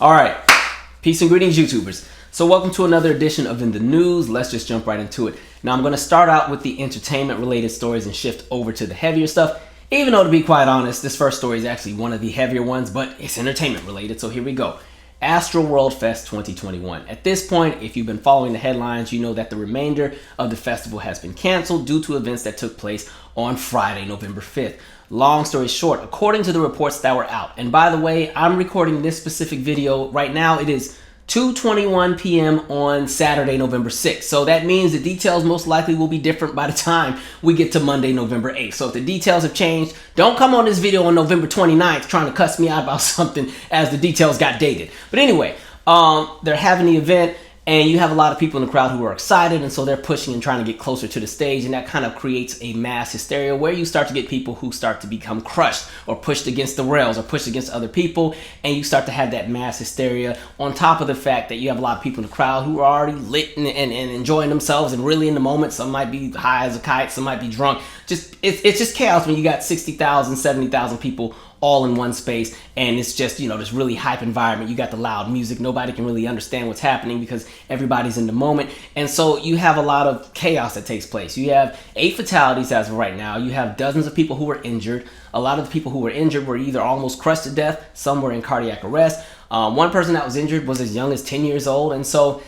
All right, peace and greetings, YouTubers. So welcome to another edition of In the News. Let's just jump right into it. Now I'm going to start out with the entertainment-related stories and shift over to the heavier stuff. Even though, to be quite honest, this first story is actually one of the heavier ones, but it's entertainment-related, so here we go. Astroworld Fest 2021. At this point, if you've been following the headlines, you know that the remainder of the festival has been canceled due to events that took place on Friday, November 5th. Long story short, according to the reports that were out, and by the way, I'm recording this specific video right now. It is 2:21 p.m. on Saturday, November 6th. So that means the details most likely will be different by the time we get to Monday, November 8th. So if the details have changed, don't come on this video on November 29th trying to cuss me out about something as the details got dated. But anyway, they're having the event, and you have a lot of people in the crowd who are excited, and so they're pushing and trying to get closer to the stage, and that kind of creates a mass hysteria where you start to get people who start to become crushed or pushed against the rails or pushed against other people, and you start to have that mass hysteria on top of the fact that you have a lot of people in the crowd who are already lit and enjoying themselves and really in the moment. Some might be high as a kite, some might be drunk. It's just chaos when you got 60,000, 70,000 people all in one space, and it's just, you know, this really hype environment. You got the loud music, nobody can really understand what's happening because everybody's in the moment, and so you have a lot of chaos that takes place. You have 8 fatalities as of right now. You have dozens of people who were injured. A lot of the people who were injured were either almost crushed to death, some were in cardiac arrest. One person that was injured was as young as 10 years old, and so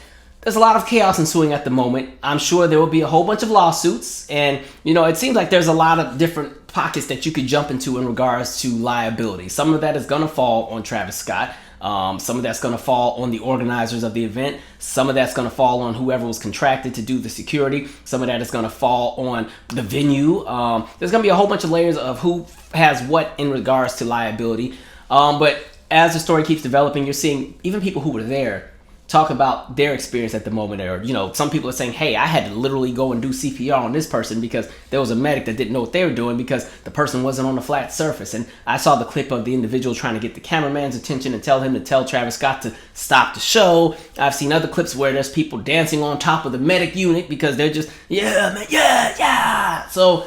there's a lot of chaos ensuing at the moment. I'm sure there will be a whole bunch of lawsuits, and you know, it seems like there's a lot of different pockets that you could jump into in regards to liability. Some of that is going to fall on Travis Scott. Some of that's going to fall on the organizers of the event. Some of that's going to fall on whoever was contracted to do the security. Some of that is going to fall on the venue. There's going to be a whole bunch of layers of who has what in regards to liability. But as the story keeps developing, you're seeing even people who were there talk about their experience at the moment. Or, you know, some people are saying, hey, I had to literally go and do CPR on this person because there was a medic that didn't know what they were doing because the person wasn't on a flat surface. And I saw the clip of the individual trying to get the cameraman's attention and tell him to tell Travis Scott to stop the show. I've seen other clips where there's people dancing on top of the medic unit because they're just, yeah, man, yeah. So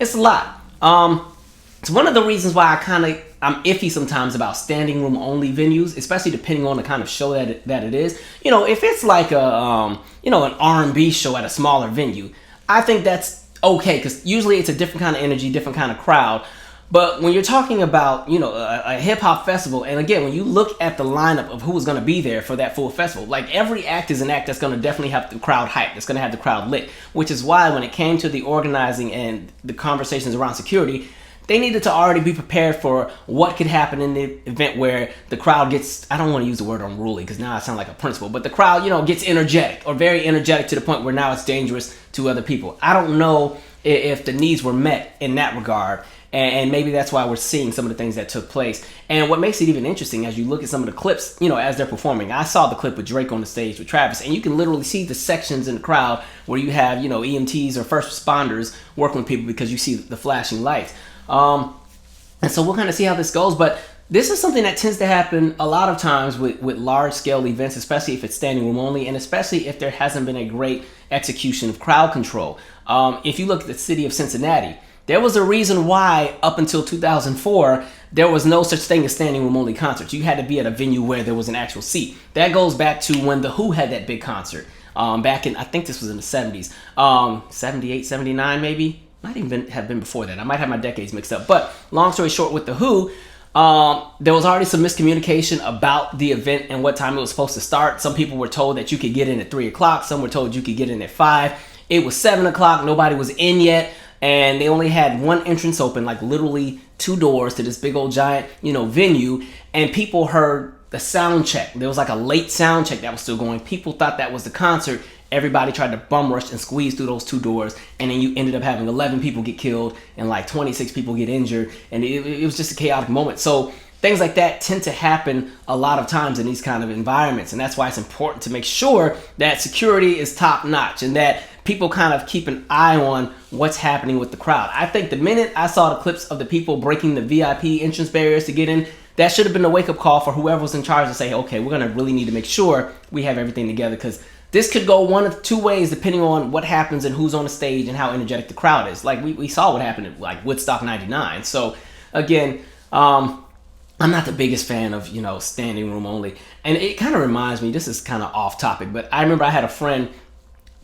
it's a lot. It's one of the reasons why I'm iffy sometimes about standing room only venues, especially depending on the kind of show that it is. You know, if it's like a an R&B show at a smaller venue, I think that's okay because usually it's a different kind of energy, different kind of crowd. But when you're talking about, you know, a hip hop festival, and again, when you look at the lineup of who was going to be there for that full festival, like every act is an act that's going to definitely have the crowd hyped, that's going to have the crowd lit, which is why when it came to the organizing and the conversations around security, they needed to already be prepared for what could happen in the event where the crowd gets, I don't want to use the word unruly because now I sound like a principal, but the crowd, you know, gets energetic or very energetic to the point where now it's dangerous to other people. I don't know if the needs were met in that regard, and maybe that's why we're seeing some of the things that took place. And what makes it even interesting as you look at some of the clips, you know, as they're performing. I saw the clip with Drake on the stage with Travis, and you can literally see the sections in the crowd where you have, you know, EMTs or first responders working with people because you see the flashing lights. And so we'll kind of see how this goes, but this is something that tends to happen a lot of times with large scale events, especially if it's standing room only, and especially if there hasn't been a great execution of crowd control. If you look at the city of Cincinnati, there was a reason why up until 2004, there was no such thing as standing room only concerts. You had to be at a venue where there was an actual seat. That goes back to when The Who had that big concert, back in, I think this was in the 70s, 78, 79 maybe. Might even have been before that. I might have my decades mixed up. But long story short, with The Who, there was already some miscommunication about the event and what time it was supposed to start. Some people were told that you could get in at 3 o'clock. Some were told you could get in at 5. It was 7 o'clock. Nobody was in yet. And they only had one entrance open, like literally 2 doors to this big old giant, you know, venue. And people heard the sound check. There was like a late sound check that was still going. People thought that was the concert. Everybody tried to bum rush and squeeze through those 2 doors, and then you ended up having 11 people get killed and like 26 people get injured, and it was just a chaotic moment. So things like that tend to happen a lot of times in these kind of environments, and that's why it's important to make sure that security is top notch and that people kind of keep an eye on what's happening with the crowd. I think the minute I saw the clips of the people breaking the VIP entrance barriers to get in, that should have been a wake-up call for whoever was in charge to say, okay, we're going to really need to make sure we have everything together, because this could go one of 2 ways depending on what happens and who's on the stage and how energetic the crowd is. Like we saw what happened at like Woodstock 99. So again, I'm not the biggest fan of, standing room only. And it kind of reminds me, this is kind of off topic, but I remember I had a friend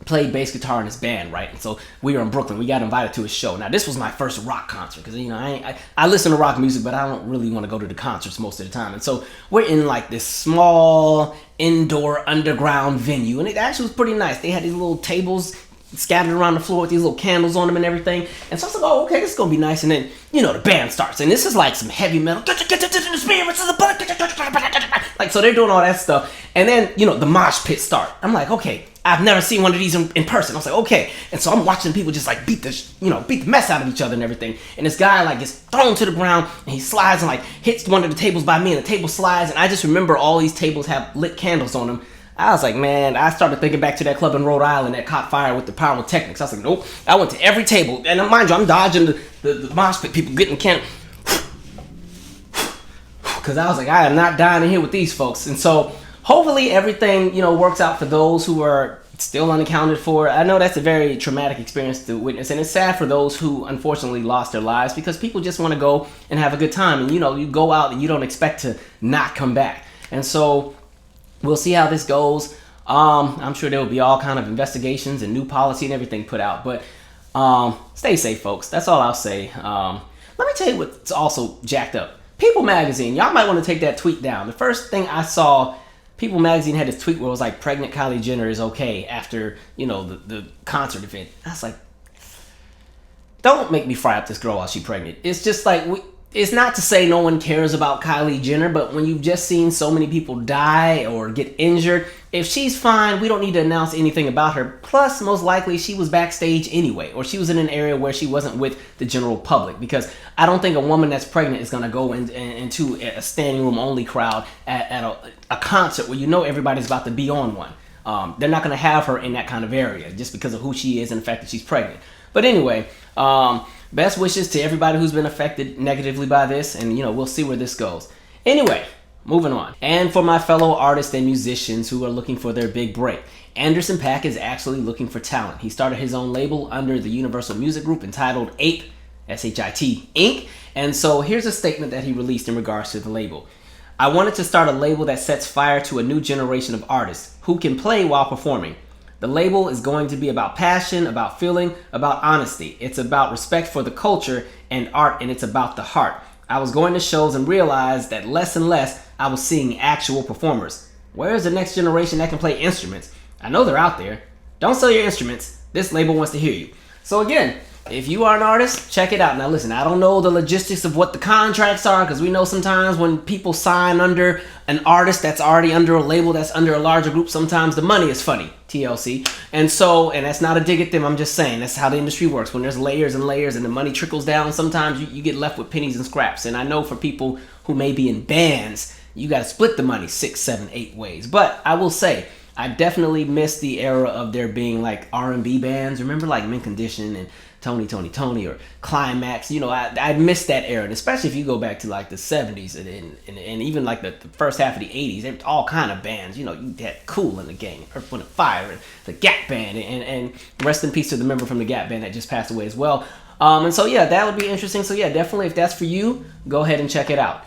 played bass guitar in his band, right? And so we were in Brooklyn. We got invited to his show. Now, this was my first rock concert because, I listen to rock music, but I don't really want to go to the concerts most of the time. And so we're in like this small indoor underground venue, and it actually was pretty nice. They had these little tables scattered around the floor with these little candles on them and everything. And so I was like, oh, okay, this is going to be nice. And then, the band starts. And this is like some heavy metal. Like, so they're doing all that stuff. And then, the mosh pit start. I'm like, okay, I've never seen one of these in person. I was like, okay. And so I'm watching people just like beat the mess out of each other and everything. And this guy like gets thrown to the ground and he slides and like hits one of the tables by me and the table slides. And I just remember all these tables have lit candles on them. I was like, man, I started thinking back to that club in Rhode Island that caught fire with the pyrotechnics. I was like, nope. I went to every table. And mind you, I'm dodging the mosh pit people getting candles. Because I was like, I am not dying in here with these folks. And so hopefully everything, works out for those who are still unaccounted for. I know that's a very traumatic experience to witness. And it's sad for those who unfortunately lost their lives because people just want to go and have a good time. And, you go out and you don't expect to not come back. And so we'll see how this goes. I'm sure there will be all kind of investigations and new policy and everything put out. But stay safe, folks. That's all I'll say. Let me tell you what's also jacked up. People Magazine. Y'all might want to take that tweet down. The first thing I saw, People Magazine had this tweet where it was like, pregnant Kylie Jenner is okay after, the concert event. I was like, don't make me fry up this girl while she's pregnant. It's just like, it's not to say no one cares about Kylie Jenner, but when you've just seen so many people die or get injured, if she's fine, we don't need to announce anything about her. Plus, most likely, she was backstage anyway, or she was in an area where she wasn't with the general public. Because I don't think a woman that's pregnant is going to go into a standing room only crowd at a concert where everybody's about to be on one. They're not going to have her in that kind of area just because of who she is and the fact that she's pregnant. But anyway, best wishes to everybody who's been affected negatively by this, and we'll see where this goes. Anyway, moving on. And for my fellow artists and musicians who are looking for their big break, Anderson .Paak is actually looking for talent. He started his own label under the Universal Music Group entitled Ape, S-H-I-T, Inc. And so here's a statement that he released in regards to the label. I wanted to start a label that sets fire to a new generation of artists who can play while performing. The label is going to be about passion, about feeling, about honesty. It's about respect for the culture and art, and it's about the heart. I was going to shows and realized that less and less I was seeing actual performers. Where is the next generation that can play instruments? I know they're out there. Don't sell your instruments. This label wants to hear you. So again, if you are an artist, check it out. Now listen, I don't know the logistics of what the contracts are, because we know sometimes when people sign under an artist that's already under a label that's under a larger group, sometimes the money is funny, TLC. And that's not a dig at them, I'm just saying that's how the industry works. When there's layers and layers and the money trickles down, sometimes you get left with pennies and scraps. And I know for people who may be in bands, you got to split the money 6, 7, 8 ways. But I will say, I definitely miss the era of there being like R&B bands. Remember like Mint Condition and Tony or Climax. I miss that era, and especially if you go back to like the 70s and even like the first half of the 80s, there were all kind of bands. You had Cool in the Gang, Earth, Wind & Fire, and the Gap Band, and rest in peace to the member from the Gap Band that just passed away as well. And so yeah, that would be interesting. So yeah, definitely if that's for you, go ahead and check it out.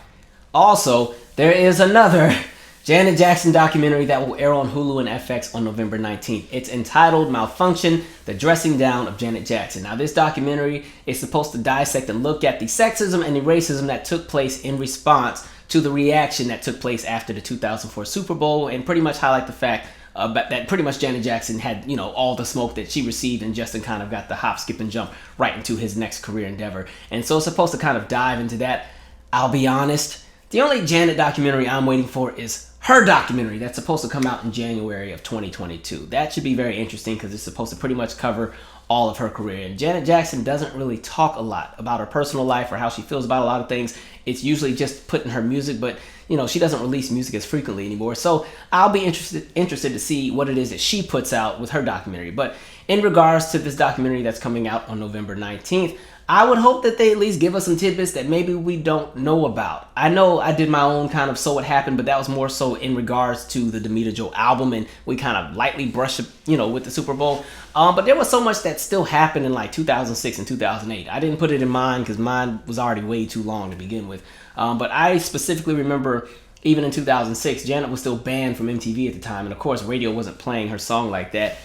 Also, there is another Janet Jackson documentary that will air on Hulu and FX on November 19th. It's entitled Malfunction, The Dressing Down of Janet Jackson. Now, this documentary is supposed to dissect and look at the sexism and the racism that took place in response to the reaction that took place after the 2004 Super Bowl, and pretty much highlight the fact that pretty much Janet Jackson had, all the smoke that she received, and Justin kind of got the hop, skip, and jump right into his next career endeavor. And so it's supposed to kind of dive into that. I'll be honest, the only Janet documentary I'm waiting for is her documentary that's supposed to come out in January of 2022. That should be very interesting because it's supposed to pretty much cover all of her career. And Janet Jackson doesn't really talk a lot about her personal life or how she feels about a lot of things. It's usually just put in her music, but she doesn't release music as frequently anymore. So I'll be interested to see what it is that she puts out with her documentary. But in regards to this documentary that's coming out on November 19th, I would hope that they at least give us some tidbits that maybe we don't know about. I know I did my own kind of So What Happened, but that was more so in regards to the Demita Joe album, and we kind of lightly brushed it, with the Super Bowl. But there was so much that still happened in like 2006 and 2008. I didn't put it in mine because mine was already way too long to begin with. But I specifically remember even in 2006, Janet was still banned from MTV at the time, and of course radio wasn't playing her song like that.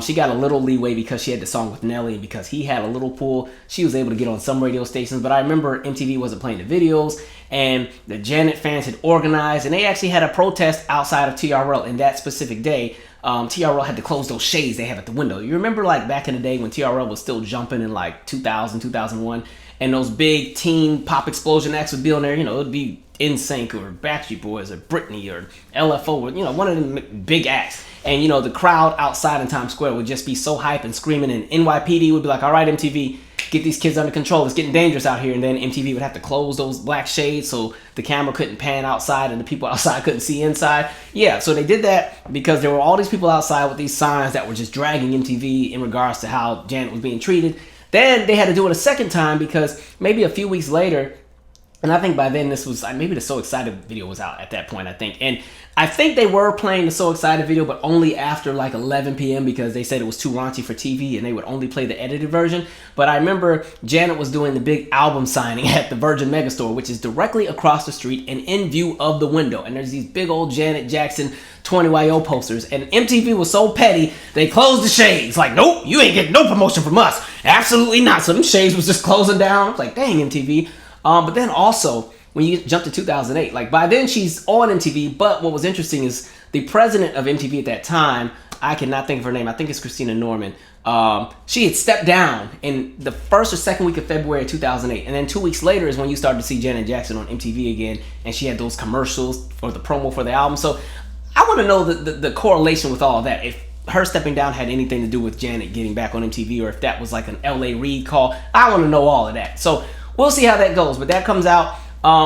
She got a little leeway because she had the song with Nelly, and because he had a little pull, she was able to get on some radio stations. But I remember MTV wasn't playing the videos, and the Janet fans had organized, and they actually had a protest outside of TRL in that specific day. TRL had to close those shades they have at the window. You remember like back in the day when TRL was still jumping in like 2000, 2001, and those big teen pop explosion acts would be on there. It would be NSYNC or Backstreet Boys or Britney or LFO, or one of them big acts. And the crowd outside in Times Square would just be so hype and screaming, and NYPD would be like, all right, MTV, get these kids under control, it's getting dangerous out here. And then MTV would have to close those black shades so the camera couldn't pan outside and the people outside couldn't see inside. Yeah, so they did that because there were all these people outside with these signs that were just dragging MTV in regards to how Janet was being treated. Then they had to do it a second time because maybe a few weeks later, and I think by then this was, maybe the So Excited video was out at that point, I think. And I think they were playing the So Excited video, but only after like 11 p.m. because they said it was too raunchy for TV and they would only play the edited version. But I remember Janet was doing the big album signing at the Virgin Megastore, which is directly across the street and in view of the window. And there's these big old Janet Jackson 20YO posters. And MTV was so petty, they closed the shades. Like, nope, you ain't getting no promotion from us. Absolutely not. So them shades was just closing down. I was like, dang, MTV. But then also, when you jump to 2008, like by then she's on MTV, but what was interesting is the president of MTV at that time, I cannot think of her name, I think it's Christina Norman, she had stepped down in the first or second week of February 2008, and then 2 weeks later is when you started to see Janet Jackson on MTV again, and she had those commercials for the promo for the album. So I want to know the correlation with all of that, if her stepping down had anything to do with Janet getting back on MTV, or if that was like an LA Reid call. I want to know all of that. So we'll see how that goes, but that comes out,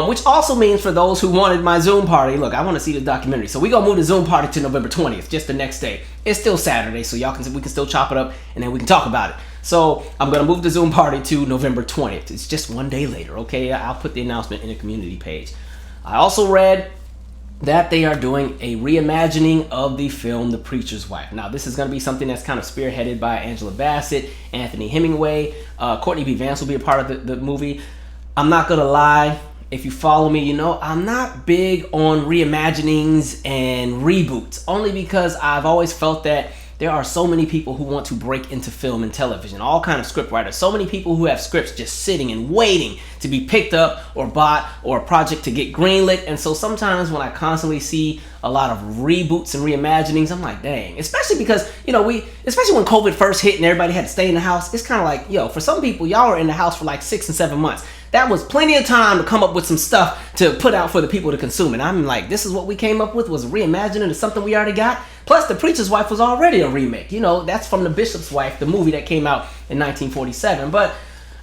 which also means for those who wanted my Zoom party, look, I want to see the documentary. So we're going to move the Zoom party to November 20th, just the next day. It's still Saturday, so we can still chop it up, and then we can talk about it. So I'm going to move the Zoom party to November 20th. It's just one day later, okay? I'll put the announcement in the community page. I also read that they are doing a reimagining of the film The Preacher's Wife. Now, this is going to be something that's kind of spearheaded by Angela Bassett, Anthony Hemingway. Courtney B. Vance will be a part of the movie. I'm not going to lie. If you follow me, I'm not big on reimaginings and reboots, only because I've always felt that there are so many people who want to break into film and television, all kind of script writers, so many people who have scripts just sitting and waiting to be picked up or bought or a project to get greenlit. And so sometimes when I constantly see a lot of reboots and reimaginings, I'm like, dang, especially because, especially when COVID first hit and everybody had to stay in the house, it's kind of like, for some people, y'all are in the house for like 6 and 7 months. That was plenty of time to come up with some stuff to put out for the people to consume. And I'm like, this is what we came up with, was reimagining of something we already got. Plus, The Preacher's Wife was already a remake. That's from The Bishop's Wife, the movie that came out in 1947. But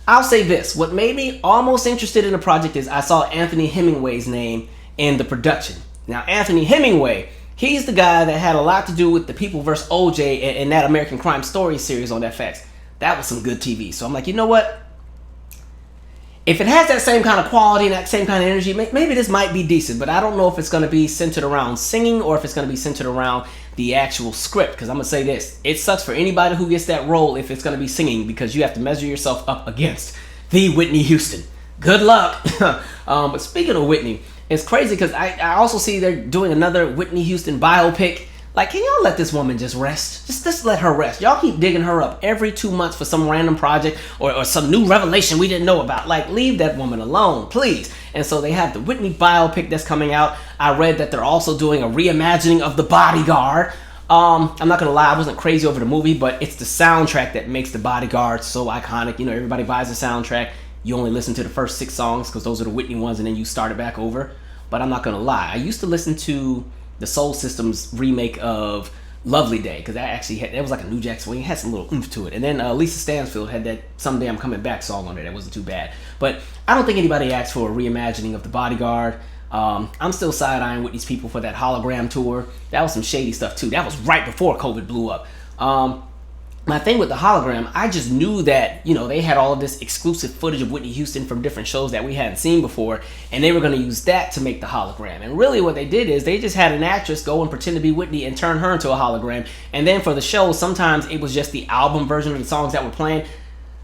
I'll say this. What made me almost interested in the project is I saw Anthony Hemingway's name in the production. Now, Anthony Hemingway, he's the guy that had a lot to do with The People vs. OJ and that American Crime Story series on FX. That was some good TV. So I'm like, you know what? If it has that same kind of quality and that same kind of energy, maybe this might be decent, but I don't know if it's going to be centered around singing or if it's going to be centered around the actual script. Because I'm going to say this, it sucks for anybody who gets that role if it's going to be singing, because you have to measure yourself up against the Whitney Houston. Good luck. But speaking of Whitney, it's crazy because I also see they're doing another Whitney Houston biopic. Like, can y'all let this woman just rest? Just let her rest. Y'all keep digging her up every 2 months for some random project or some new revelation we didn't know about. Like, leave that woman alone, please. And so they have the Whitney biopic that's coming out. I read that they're also doing a reimagining of The Bodyguard. I'm not gonna lie, I wasn't crazy over the movie, but it's the soundtrack that makes The Bodyguard so iconic. Everybody buys the soundtrack. You only listen to the first 6 songs because those are the Whitney ones, and then you start it back over. But I'm not gonna lie, I used to listen to the Soul System's remake of Lovely Day, because that was like a New Jack Swing. It had some little oomph to it. And then Lisa Stansfield had that Someday I'm Coming Back song on there. That wasn't too bad. But I don't think anybody asked for a reimagining of The Bodyguard. I'm still side-eyeing Whitney's people for that hologram tour. That was some shady stuff too. That was right before COVID blew up. my thing with the hologram, I just knew that, they had all of this exclusive footage of Whitney Houston from different shows that we hadn't seen before, and they were going to use that to make the hologram. And really what they did is they just had an actress go and pretend to be Whitney and turn her into a hologram. And then for the show, sometimes it was just the album version of the songs that were playing. I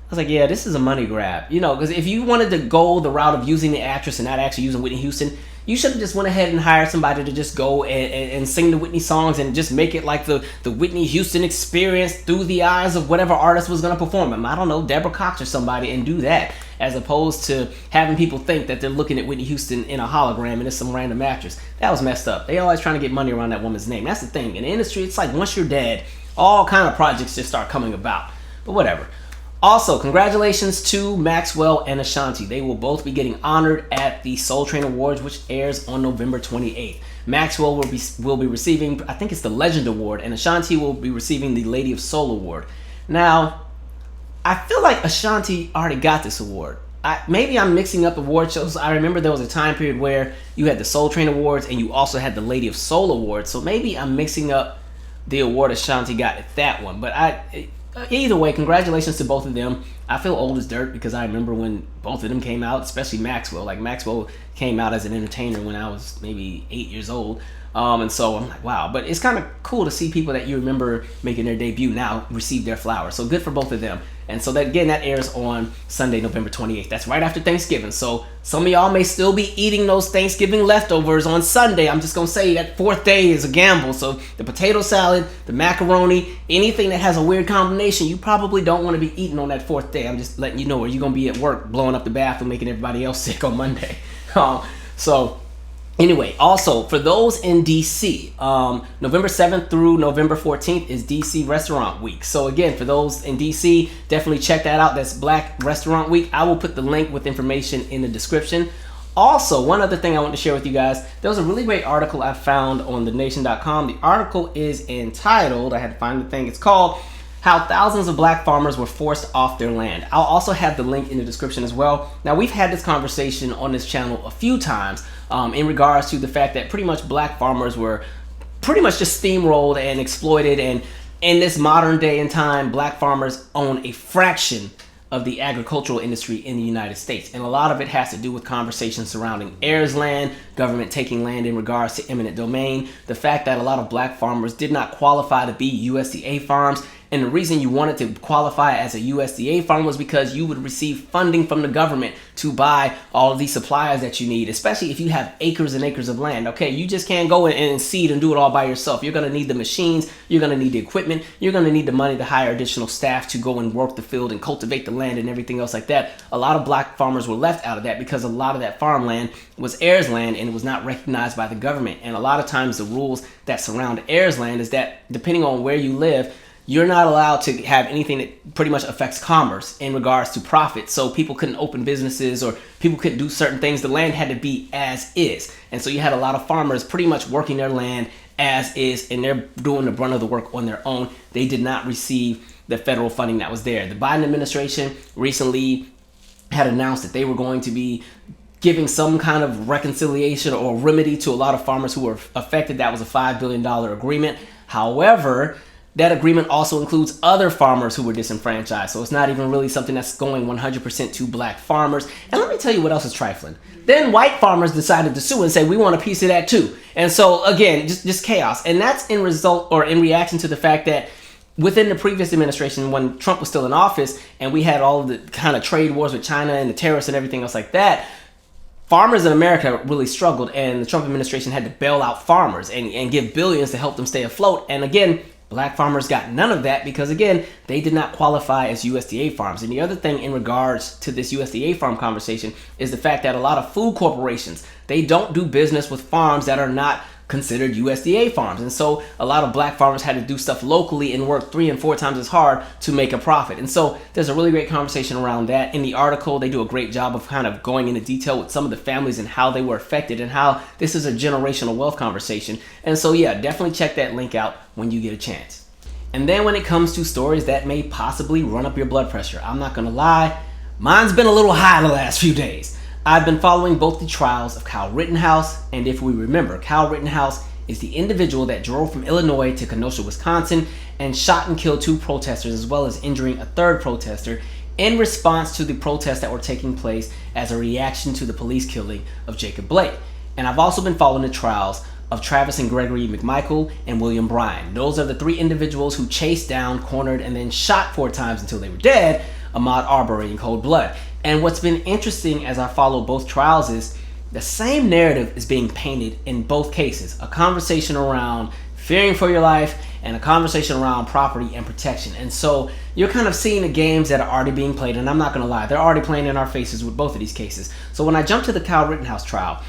was like, yeah, this is a money grab, because if you wanted to go the route of using the actress and not actually using Whitney Houston, you should have just went ahead and hired somebody to just go and sing the Whitney songs and just make it like the Whitney Houston experience through the eyes of whatever artist was going to perform them. I don't know, Deborah Cox or somebody, and do that, as opposed to having people think that they're looking at Whitney Houston in a hologram and it's some random actress. That was messed up. They always trying to get money around that woman's name. That's the thing. In the industry, it's like once you're dead, all kind of projects just start coming about. But whatever. Also, congratulations to Maxwell and Ashanti. They will both be getting honored at the Soul Train Awards, which airs on November 28th. Maxwell will be receiving, I think it's the Legend Award, and Ashanti will be receiving the Lady of Soul Award. Now, I feel like Ashanti already got this award. Maybe I'm mixing up award shows. I remember there was a time period where you had the Soul Train Awards and you also had the Lady of Soul Award. So maybe I'm mixing up the award Ashanti got at that one. But either way, congratulations to both of them. I feel old as dirt because I remember when both of them came out, especially Maxwell. Like, Maxwell came out as an entertainer when I was maybe 8 years old. And so I'm like, wow. But it's kind of cool to see people that you remember making their debut now receive their flowers. So good for both of them. And so that, again, that airs on Sunday, November 28th. That's right after Thanksgiving. So some of y'all may still be eating those Thanksgiving leftovers on Sunday. I'm just going to say that fourth day is a gamble. So the potato salad, the macaroni, anything that has a weird combination, you probably don't want to be eating on that fourth day. I'm just letting you know, or you're going to be at work blowing up the bathroom, making everybody else sick on Monday. Anyway, also, for those in DC, November 7th through November 14th is DC Restaurant Week. So again, for those in DC, definitely check that out. That's Black Restaurant Week. I will put the link with information in the description. Also, one other thing I want to share with you guys, there was a really great article I found on thenation.com. The article is entitled, I had to find the thing, it's called How Thousands of Black Farmers Were Forced Off Their Land. I'll also have the link in the description as well. Now, we've had this conversation on this channel a few times in regards to the fact that pretty much black farmers were pretty much just steamrolled and exploited. And in this modern day and time, black farmers own a fraction of the agricultural industry in the United States. And a lot of it has to do with conversations surrounding heirs land, government taking land in regards to eminent domain, the fact that a lot of black farmers did not qualify to be USDA farms. And the reason you wanted to qualify as a USDA farm was because you would receive funding from the government to buy all of these supplies that you need, especially if you have acres and acres of land. Okay, you just can't go in and seed and do it all by yourself. You're going to need the machines, you're going to need the equipment, you're going to need the money to hire additional staff to go and work the field and cultivate the land and everything else like that. A lot of black farmers were left out of that because a lot of that farmland was heirs land and it was not recognized by the government. And a lot of times the rules that surround heirs land is that depending on where you live, you're not allowed to have anything that pretty much affects commerce in regards to profit. So people couldn't open businesses or people couldn't do certain things. The land had to be as is. And so you had a lot of farmers pretty much working their land as is, and they're doing the brunt of the work on their own. They did not receive the federal funding that was there. The Biden administration recently had announced that they were going to be giving some kind of reconciliation or remedy to a lot of farmers who were affected. That was a $5 billion agreement. However, that agreement also includes other farmers who were disenfranchised. So it's not even really something that's going 100% to black farmers. And let me tell you what else is trifling. Then white farmers decided to sue and say, we want a piece of that too. And so again, just chaos. And that's in reaction to the fact that within the previous administration, when Trump was still in office and we had all of the kind of trade wars with China and the tariffs and everything else like that, farmers in America really struggled, and the Trump administration had to bail out farmers and give billions to help them stay afloat. And again, black farmers got none of that because, again, they did not qualify as USDA farms. And the other thing in regards to this USDA farm conversation is the fact that a lot of food corporations, they don't do business with farms that are not considered USDA farms. And so a lot of black farmers had to do stuff locally and work 3 and 4 times as hard to make a profit. And so there's a really great conversation around that. In the article, they do a great job of kind of going into detail with some of the families and how they were affected and how this is a generational wealth conversation. And so, yeah, definitely check that link out when you get a chance. And then when it comes to stories that may possibly run up your blood pressure, I'm not going to lie, mine's been a little high the last few days. I've been following both the trials of Kyle Rittenhouse, and if we remember, Kyle Rittenhouse is the individual that drove from Illinois to Kenosha, Wisconsin, and shot and killed 2 protesters, as well as injuring a 3rd protester in response to the protests that were taking place as a reaction to the police killing of Jacob Blake. And I've also been following the trials of Travis and Gregory McMichael and William Bryan. Those are the 3 individuals who chased down, cornered, and then shot 4 times until they were dead Ahmaud Arbery in cold blood. And what's been interesting as I follow both trials is the same narrative is being painted in both cases. A conversation around fearing for your life and a conversation around property and protection. And so you're kind of seeing the games that are already being played, and I'm not gonna lie, they're already playing in our faces with both of these cases. So when I jump to the Kyle Rittenhouse trial,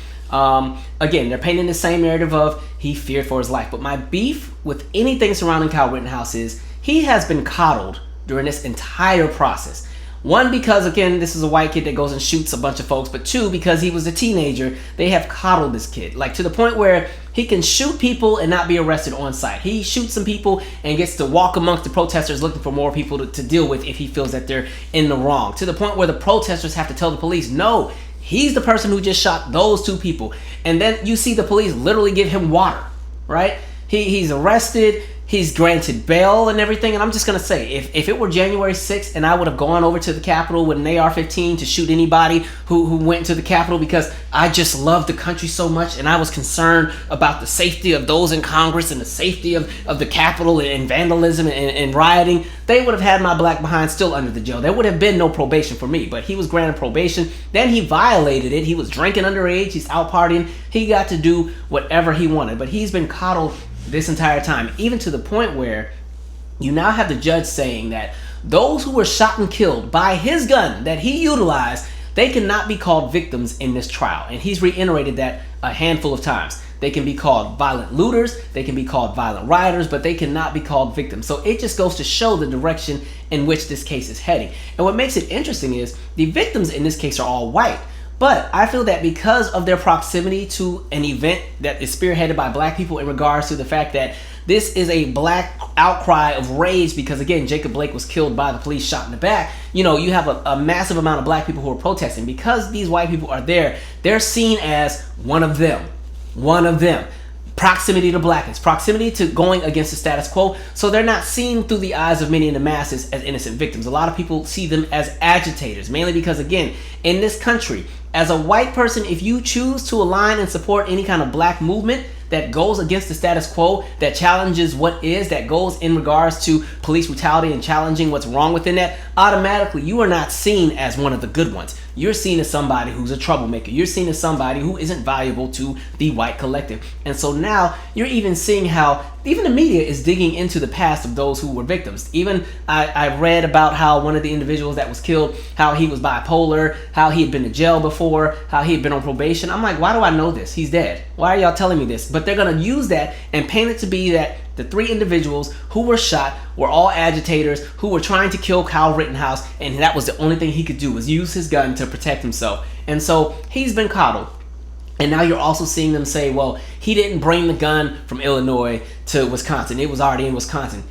again, they're painting the same narrative of he feared for his life. But my beef with anything surrounding Kyle Rittenhouse is he has been coddled during this entire process. 1, because again, this is a white kid that goes and shoots a bunch of folks, but 2, because he was a teenager, they have coddled this kid, like to the point where he can shoot people and not be arrested on site. He shoots some people and gets to walk amongst the protesters looking for more people to deal with if he feels that they're in the wrong, to the point where the protesters have to tell the police, no, he's the person who just shot those 2 people. And then you see the police literally give him water, right? He's arrested. He's granted bail and everything. And I'm just going to say, if it were January 6th and I would have gone over to the Capitol with an AR-15 to shoot anybody who went to the Capitol because I just loved the country so much and I was concerned about the safety of those in Congress and the safety of the Capitol and vandalism and rioting, they would have had my black behind still under the jail. There would have been no probation for me, but he was granted probation. Then he violated it. He was drinking underage. He's out partying. He got to do whatever he wanted, but he's been coddled this entire time, even to the point where you now have the judge saying that those who were shot and killed by his gun that he utilized, they cannot be called victims in this trial. And he's reiterated that a handful of times. They can be called violent looters, they can be called violent rioters, but they cannot be called victims. So it just goes to show the direction in which this case is heading. And what makes it interesting is the victims in this case are all white. But I feel that because of their proximity to an event that is spearheaded by black people in regards to the fact that this is a black outcry of rage because, again, Jacob Blake was killed by the police, shot in the back. You know, you have a massive amount of black people who are protesting. Because these white people are there, they're seen as one of them. One of them. Proximity to blackness, proximity to going against the status quo. So they're not seen through the eyes of many in the masses as innocent victims. A lot of people see them as agitators, mainly because, again, in this country, as a white person, if you choose to align and support any kind of black movement that goes against the status quo, that challenges what is, that goes in regards to police brutality and challenging what's wrong within that, automatically you are not seen as one of the good ones. You're seen as somebody who's a troublemaker. You're seen as somebody who isn't valuable to the white collective. And so now you're even seeing how even the media is digging into the past of those who were victims. Even I read about how one of the individuals that was killed, how he was bipolar, how he had been to jail before, how he had been on probation. I'm like, why do I know this? He's dead. Why are y'all telling me this? But they're going to use that and paint it to be that the 3 individuals who were shot were all agitators who were trying to kill Kyle Rittenhouse, and that was the only thing he could do was use his gun to protect himself. And so he's been coddled. And now you're also seeing them say, well, he didn't bring the gun from Illinois to Wisconsin. It was already in Wisconsin.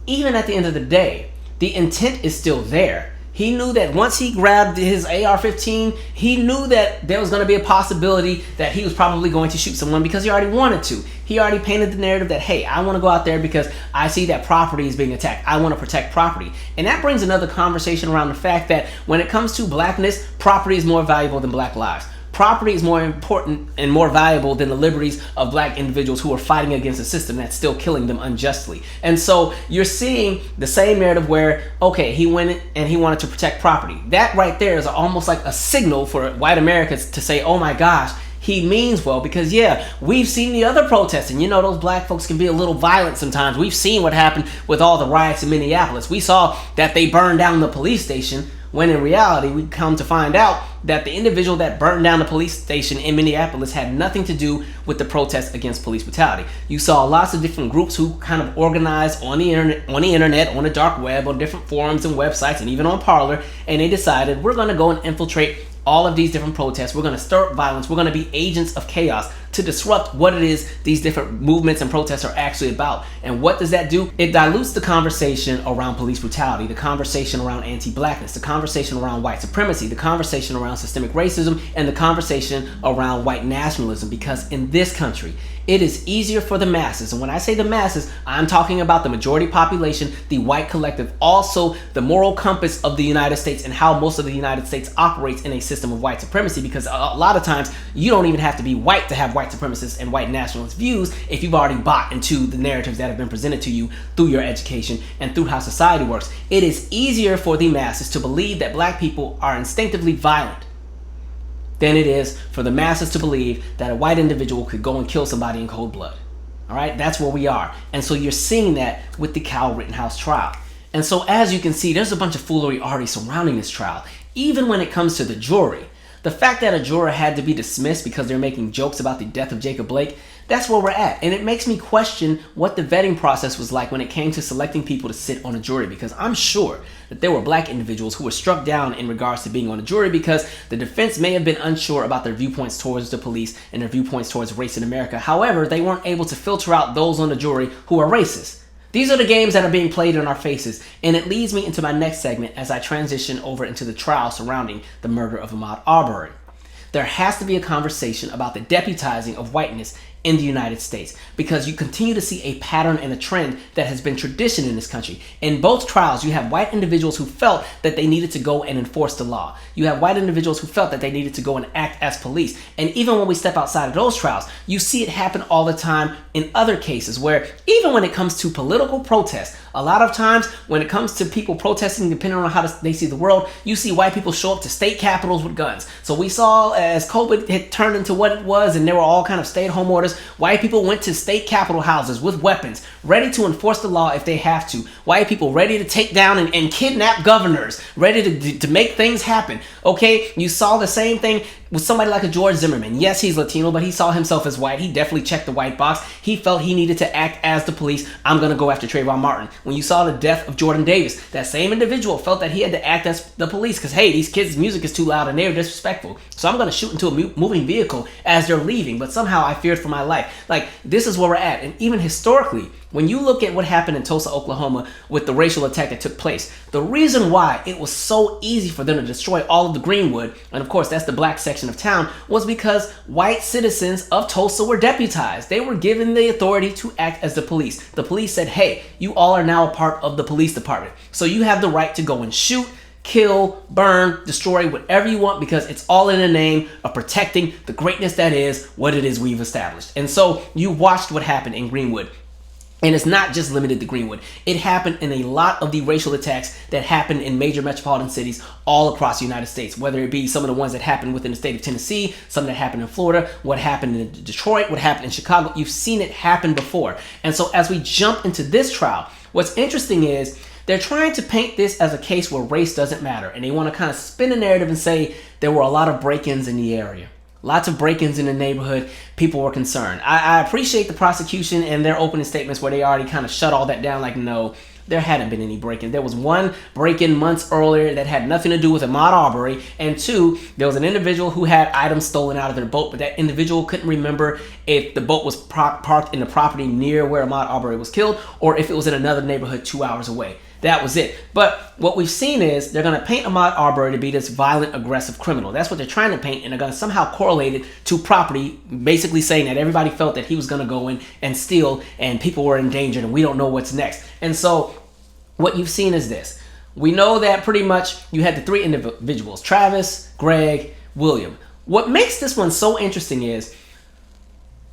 Even at the end of the day, the intent is still there. He knew that once he grabbed his AR-15, he knew that there was going to be a possibility that he was probably going to shoot someone because he already wanted to. He already painted the narrative that, hey, I want to go out there because I see that property is being attacked. I want to protect property. And that brings another conversation around the fact that when it comes to blackness, property is more valuable than black lives. Property is more important and more valuable than the liberties of black individuals who are fighting against a system that's still killing them unjustly. And so you're seeing the same narrative where, okay, he went and he wanted to protect property. That right there is almost like a signal for white Americans to say, oh my gosh, he means well, because yeah, we've seen the other protests, and you know those black folks can be a little violent sometimes. We've seen what happened with all the riots in Minneapolis. We saw that they burned down the police station, when in reality we come to find out that the individual that burned down the police station in Minneapolis had nothing to do with the protest against police brutality. You saw lots of different groups who kind of organized on the internet, on the dark web, on different forums and websites, and even on Parler, and they decided we're going to go and infiltrate all of these different protests. We're going to stir up violence. We're going to be agents of chaos to disrupt what it is these different movements and protests are actually about. And what does that do? It dilutes the conversation around police brutality, the conversation around anti-blackness, the conversation around white supremacy, the conversation around systemic racism, and the conversation around white nationalism. Because in this country, it is easier for the masses, and when I say the masses, I'm talking about the majority population, the white collective, also the moral compass of the United States and how most of the United States operates in a system of white supremacy, because a lot of times you don't even have to be white to have white supremacist and white nationalist views if you've already bought into the narratives that have been presented to you through your education and through how society works. It is easier for the masses to believe that black people are instinctively violent than it is for the masses to believe that a white individual could go and kill somebody in cold blood. All right, that's where we are. And so you're seeing that with the Kyle Rittenhouse trial. And so as you can see, there's a bunch of foolery already surrounding this trial. Even when it comes to the jury, the fact that a juror had to be dismissed because they're making jokes about the death of Jacob Blake, that's where we're at. And it makes me question what the vetting process was like when it came to selecting people to sit on a jury, because I'm sure that there were black individuals who were struck down in regards to being on a jury because the defense may have been unsure about their viewpoints towards the police and their viewpoints towards race in America. However, they weren't able to filter out those on the jury who are racist. These are the games that are being played in our faces, and it leads me into my next segment as I transition over into the trial surrounding the murder of Ahmaud Arbery. There has to be a conversation about the deputizing of whiteness in the United States, because you continue to see a pattern and a trend that has been tradition in this country. In both trials, you have white individuals who felt that they needed to go and enforce the law. You have white individuals who felt that they needed to go and act as police. And even when we step outside of those trials, you see it happen all the time in other cases where even when it comes to political protest, a lot of times when it comes to people protesting, depending on how they see the world, you see white people show up to state capitals with guns. So we saw as COVID had turned into what it was and there were all kind of stay-at-home orders, white people went to state capitol houses with weapons, ready to enforce the law if they have to. White people ready to take down and kidnap governors, ready to make things happen. Okay, you saw the same thing with somebody like a George Zimmerman. Yes, he's Latino, but he saw himself as white. He definitely checked the white box. He felt he needed to act as the police. I'm going to go after Trayvon Martin. When you saw the death of Jordan Davis, that same individual felt that he had to act as the police because, hey, these kids' music is too loud and they're disrespectful. So I'm going to shoot into a moving vehicle as they're leaving. But somehow I feared for my life. Like, this is where we're at. And even historically, when you look at what happened in Tulsa, Oklahoma with the racial attack that took place, the reason why it was so easy for them to destroy all of the Greenwood, and of course that's the black section of town, was because white citizens of Tulsa were deputized. They were given the authority to act as the police. The police said, hey, you all are now a part of the police department. So you have the right to go and shoot, kill, burn, destroy, whatever you want, because it's all in the name of protecting the greatness that is what it is we've established. And so you watched what happened in Greenwood. And it's not just limited to Greenwood. It happened in a lot of the racial attacks that happened in major metropolitan cities all across the United States, whether it be some of the ones that happened within the state of Tennessee, some that happened in Florida, what happened in Detroit, what happened in Chicago. You've seen it happen before. And so as we jump into this trial, what's interesting is they're trying to paint this as a case where race doesn't matter. And they want to kind of spin a narrative and say there were a lot of break-ins in the area. Lots of break-ins in the neighborhood. People were concerned. I appreciate the prosecution and their opening statements where they already kind of shut all that down. Like, no, there hadn't been any break-in. There was one break-in months earlier that had nothing to do with Ahmaud Arbery. And two, there was an individual who had items stolen out of their boat, but that individual couldn't remember if the boat was parked in the property near where Ahmaud Arbery was killed or if it was in another neighborhood 2 hours away. That was it. But what we've seen is they're going to paint Ahmaud Arbery to be this violent, aggressive criminal. That's what they're trying to paint, and they're going to somehow correlate it to property, basically saying that everybody felt that he was going to go in and steal, and people were endangered, and we don't know what's next. And so what you've seen is this. We know that pretty much you had the three individuals, Travis, Greg, William. What makes this one so interesting is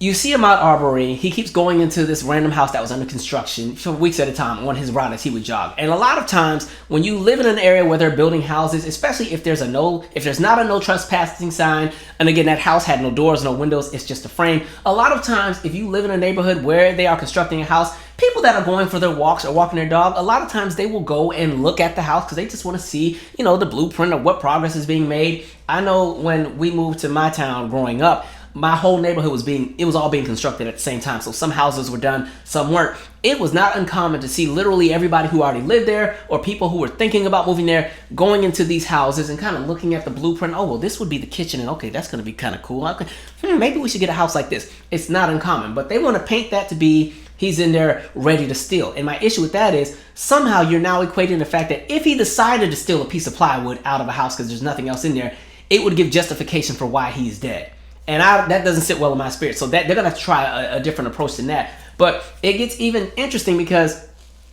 you see Ahmaud Arbery, he keeps going into this random house that was under construction for weeks at a time on his route as he would jog. And a lot of times when you live in an area where they're building houses, especially if there's not a no trespassing sign, and again, that house had no doors, no windows, it's just a frame. A lot of times if you live in a neighborhood where they are constructing a house, people that are going for their walks or walking their dog, a lot of times they will go and look at the house because they just want to see, the blueprint of what progress is being made. I know when we moved to my town growing up, my whole neighborhood was all being constructed at the same time. So some houses were done, some weren't. It was not uncommon to see literally everybody who already lived there or people who were thinking about moving there going into these houses and kind of looking at the blueprint. Oh, well, this would be the kitchen, and okay, that's going to be kind of cool. Okay, maybe we should get a house like this. It's not uncommon, but they want to paint that to be he's in there ready to steal. And my issue with that is somehow you're now equating the fact that if he decided to steal a piece of plywood out of a house because there's nothing else in there, it would give justification for why he's dead. And that doesn't sit well in my spirit. So that they're going to try a different approach than that. But it gets even interesting because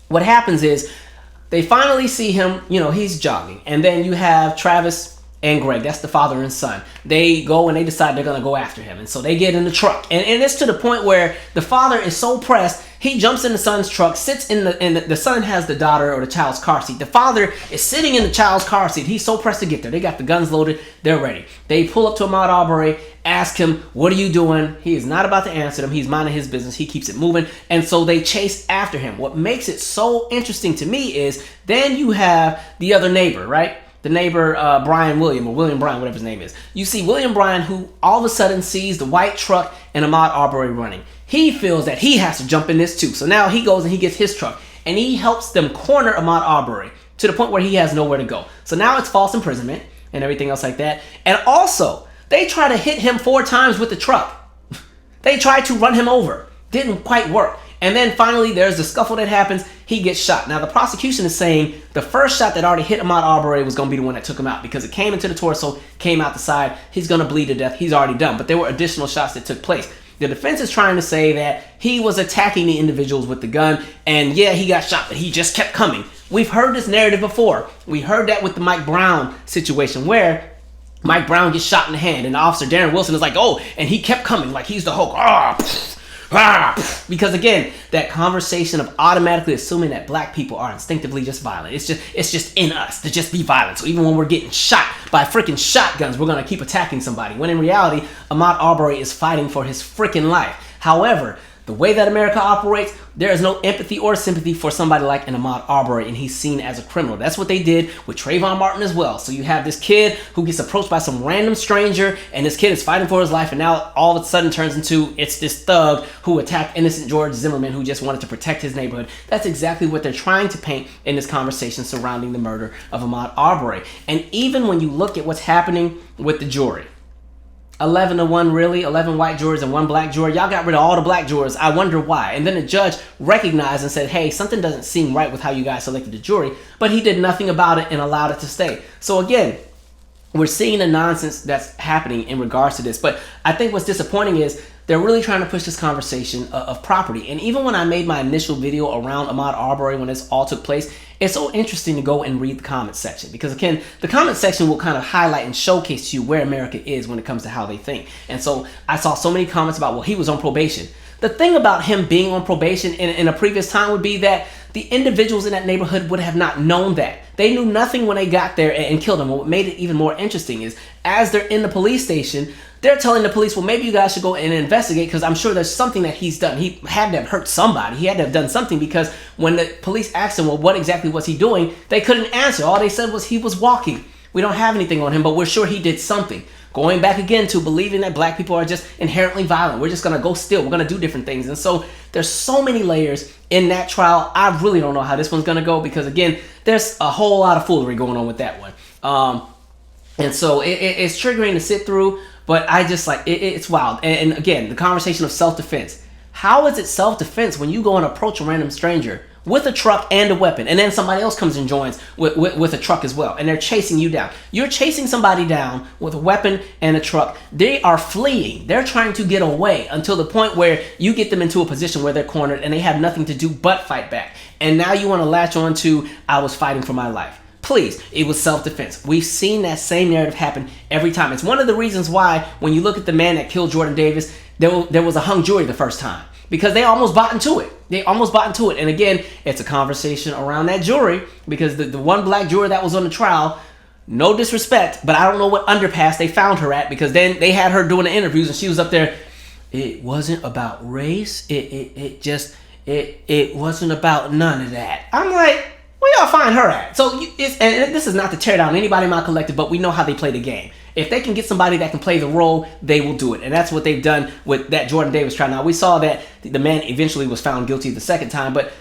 what happens is they finally see him, he's jogging. And then you have Travis and Greg, that's the father and son. They go and they decide they're going to go after him. And so they get in the truck. And it's to the point where the father is so pressed, he jumps in the son's truck, sits in the son has the daughter or the child's car seat. The father is sitting in the child's car seat. He's so pressed to get there. They got the guns loaded. They're ready. They pull up to Ahmaud Arbery, ask him, what are you doing? He is not about to answer them. He's minding his business. He keeps it moving. And so they chase after him. What makes it so interesting to me is then you have the other neighbor, right? The neighbor, William Bryan, whatever his name is. You see William Bryan, who all of a sudden sees the white truck and Ahmaud Arbery running. He feels that he has to jump in this too. So now he goes and he gets his truck and he helps them corner Ahmaud Arbery to the point where he has nowhere to go. So now it's false imprisonment and everything else like that. And also, they try to hit him 4 times with the truck. They tried to run him over. Didn't quite work. And then finally, there's the scuffle that happens. He gets shot. Now, the prosecution is saying the first shot that already hit Ahmaud Arbery was going to be the one that took him out because it came into the torso, came out the side. He's going to bleed to death. He's already done. But there were additional shots that took place. The defense is trying to say that he was attacking the individuals with the gun. And yeah, he got shot, but he just kept coming. We've heard this narrative before. We heard that with the Mike Brown situation where Mike Brown gets shot in the hand and the officer Darren Wilson is like, oh, and he kept coming like he's the Hulk. Because again, that conversation of automatically assuming that black people are instinctively just violent. It's just in us to just be violent. So even when we're getting shot by freaking shotguns, we're going to keep attacking somebody. When in reality, Ahmaud Arbery is fighting for his freaking life. However, the way that America operates, there is no empathy or sympathy for somebody like an Ahmaud Arbery, and he's seen as a criminal. That's what they did with Trayvon Martin as well. So you have this kid who gets approached by some random stranger, and this kid is fighting for his life, and now all of a sudden turns into it's this thug who attacked innocent George Zimmerman who just wanted to protect his neighborhood. That's exactly what they're trying to paint in this conversation surrounding the murder of Ahmaud Arbery. And even when you look at what's happening with the jury, 11-1, really? 11 white jurors and 1 black juror? Y'all got rid of all the black jurors. I wonder why. And then the judge recognized and said, hey, something doesn't seem right with how you guys selected the jury, but he did nothing about it and allowed it to stay. So again, we're seeing the nonsense that's happening in regards to this. But I think what's disappointing is they're really trying to push this conversation of property. And even when I made my initial video around Ahmaud Arbery when this all took place, it's so interesting to go and read the comment section. Because again, the comment section will kind of highlight and showcase to you where America is when it comes to how they think. And so I saw so many comments about, well, he was on probation. The thing about him being on probation in a previous time would be that the individuals in that neighborhood would have not known that. They knew nothing when they got there and killed him. What made it even more interesting is as they're in the police station, they're telling the police, well, maybe you guys should go and investigate because I'm sure there's something that he's done. He had to have hurt somebody. He had to have done something because when the police asked him, well, what exactly was he doing? They couldn't answer. All they said was he was walking. We don't have anything on him, but we're sure he did something. Going back again to believing that black people are just inherently violent. We're just going to go steal. We're going to do different things. And so there's so many layers in that trial. I really don't know how this one's going to go because, again, there's a whole lot of foolery going on with that one. And so it's triggering to sit through, but I just it's wild. And again, the conversation of self-defense. How is it self-defense when you go and approach a random stranger with a truck and a weapon, and then somebody else comes and joins with a truck as well, and they're chasing you down? You're chasing somebody down with a weapon and a truck. They are fleeing. They're trying to get away until the point where you get them into a position where they're cornered and they have nothing to do but fight back. And now you want to latch on to, I was fighting for my life. Please, it was self-defense. We've seen that same narrative happen every time. It's one of the reasons why when you look at the man that killed Jordan Davis, there was a hung jury the first time. Because they almost bought into it. And again, it's a conversation around that jury because the one black juror that was on the trial, no disrespect, but I don't know what underpass they found her at because then they had her doing the interviews and she was up there. It wasn't about race. It wasn't about none of that. I'm like, where y'all find her at? So and this is not to tear down anybody in my collective, but we know how they play the game. If they can get somebody that can play the role, they will do it. And that's what they've done with that Jordan Davis trial. Now, we saw that the man eventually was found guilty the second time, but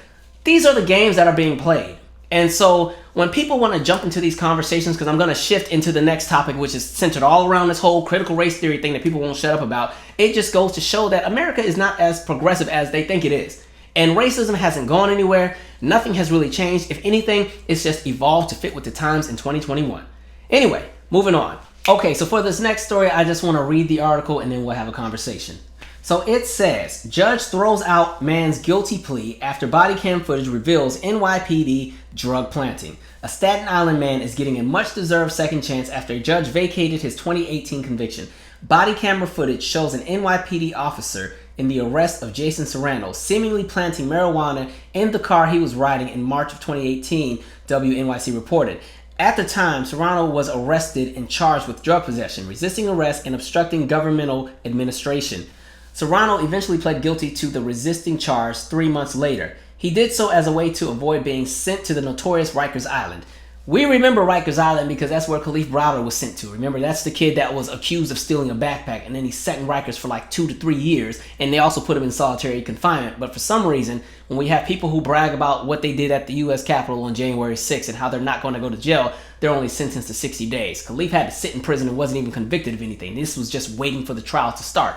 these are the games that are being played. And so when people want to jump into these conversations, because I'm going to shift into the next topic, which is centered all around this whole critical race theory thing that people won't shut up about, it just goes to show that America is not as progressive as they think it is. And racism hasn't gone anywhere. Nothing has really changed. If anything, it's just evolved to fit with the times in 2021. Anyway, moving on. Okay, so for this next story, I just want to read the article and then we'll have a conversation. So it says, judge throws out man's guilty plea after body cam footage reveals NYPD drug planting. A Staten Island man is getting a much-deserved second chance after a judge vacated his 2018 conviction. Body camera footage shows an NYPD officer in the arrest of Jason Serrano, seemingly planting marijuana in the car he was riding in March of 2018, WNYC reported. At the time, Serrano was arrested and charged with drug possession, resisting arrest, and obstructing governmental administration. Serrano eventually pled guilty to the resisting charge 3 months later. He did so as a way to avoid being sent to the notorious Rikers Island. We remember Rikers Island because that's where Khalif Browder was sent to. Remember, that's the kid that was accused of stealing a backpack, and then he sat in Rikers for like 2 to 3 years, and they also put him in solitary confinement. But for some reason, when we have people who brag about what they did at the U.S. Capitol on January 6th and how they're not going to go to jail, they're only sentenced to 60 days. Khalif had to sit in prison and wasn't even convicted of anything. This was just waiting for the trial to start.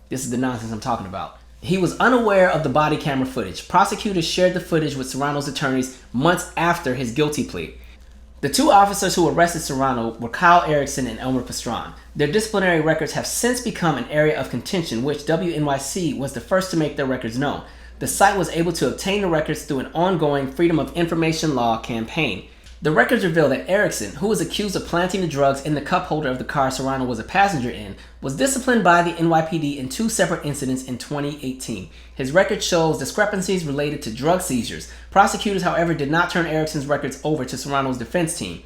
This is the nonsense I'm talking about. He was unaware of the body camera footage. Prosecutors shared the footage with Serrano's attorneys months after his guilty plea. The two officers who arrested Serrano were Kyle Erickson and Elmer Pastron. Their disciplinary records have since become an area of contention, which WNYC was the first to make their records known. The site was able to obtain the records through an ongoing Freedom of Information Law campaign. The records reveal that Erickson, who was accused of planting the drugs in the cup holder of the car Serrano was a passenger in, was disciplined by the NYPD in 2 separate incidents in 2018. His record shows discrepancies related to drug seizures. Prosecutors, however, did not turn Erickson's records over to Serrano's defense team.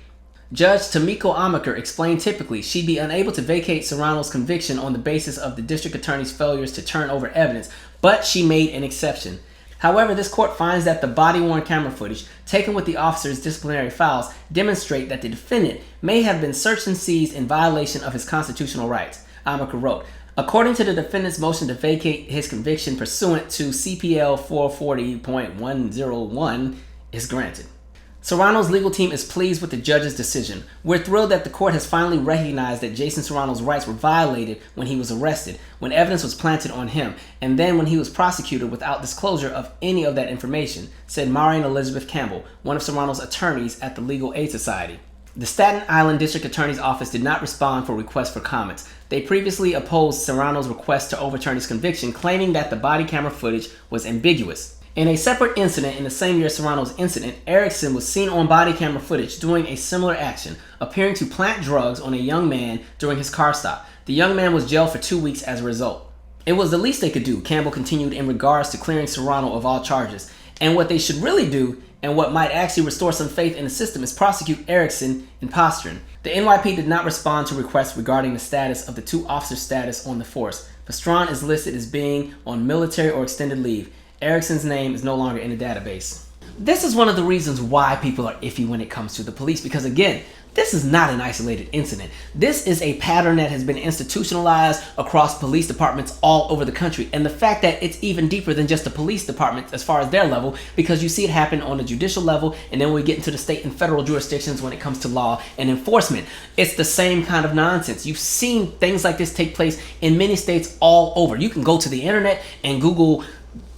Judge Tamiko Amaker explained typically she'd be unable to vacate Serrano's conviction on the basis of the district attorney's failures to turn over evidence, but she made an exception. However, this court finds that the body-worn camera footage taken with the officer's disciplinary files demonstrate that the defendant may have been searched and seized in violation of his constitutional rights, Amaker wrote. According to the defendant's motion to vacate his conviction pursuant to CPL 440.101 is granted. Serrano's legal team is pleased with the judge's decision. We're thrilled that the court has finally recognized that Jason Serrano's rights were violated when he was arrested, when evidence was planted on him, and then when he was prosecuted without disclosure of any of that information, said Maureen Elizabeth Campbell, one of Serrano's attorneys at the Legal Aid Society. The Staten Island District Attorney's Office did not respond for requests for comments. They previously opposed Serrano's request to overturn his conviction, claiming that the body camera footage was ambiguous. In a separate incident in the same year as Serrano's incident, Erickson was seen on body camera footage doing a similar action, appearing to plant drugs on a young man during his car stop. The young man was jailed for 2 weeks as a result. It was the least they could do, Campbell continued, in regards to clearing Serrano of all charges. And what they should really do, and what might actually restore some faith in the system, is prosecute Erickson and Pastron. The NYPD did not respond to requests regarding the status of the 2 officers' status on the force. Pastron is listed as being on military or extended leave. Erickson's name is no longer in the database. This is one of the reasons why people are iffy when it comes to the police, because again, this is not an isolated incident. This is a pattern that has been institutionalized across police departments all over the country. And the fact that it's even deeper than just the police department as far as their level, because you see it happen on the judicial level, and then we get into the state and federal jurisdictions when it comes to law and enforcement. It's the same kind of nonsense. You've seen things like this take place in many states all over. You can go to the internet and Google